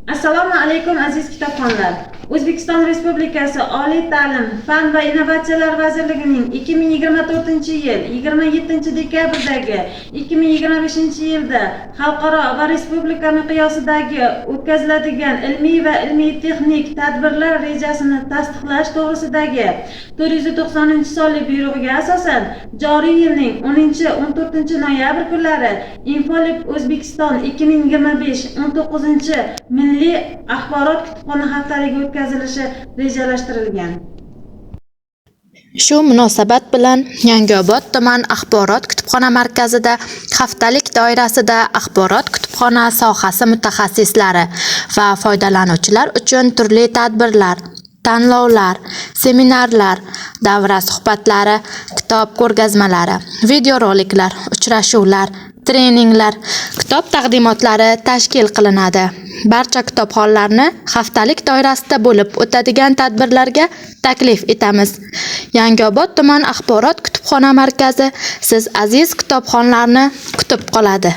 Assalomu alaykum aziz kitobxonlar. O'zbekiston Respublikasi Oliy ta'lim, fan va innovatsiyalar vazirligining 2024-yil 27-dekabrdagi 2025-yilda xalqaro va respublika miqyosidagi o'tkaziladigan ilmiy va ilmiy-texnik tadbirlar rejasini tasdiqlash to'g'risidagi 490-sonli buyrug'iga asosan joriy yilning 10-14 noyabr kunlari Infolib O'zbekiston 2025-19 milliy axborot kutubxona haftaligi o'tkazilishi rejalashtirilgan. Shu munosabat bilan Yangiobod tuman axborot kutubxona markazida haftalik doirasida axborot kutubxona sohasi mutaxassislari va foydalanuvchilar uchun turli tadbirlar, tanlovlar, seminarlar, davra suhbatlari, kitob ko'rgazmalari, videoroliklar, uchrashuvlar, treninglar, kitob taqdimotlari tashkil qilinadi. Barcha kitobxonlarni haftalik doirasida bo'lib o'tadigan tadbirlarga taklif etamiz. Yangiobod tuman axborot kutubxona markazi siz aziz kitobxonlarni kutib qoladi.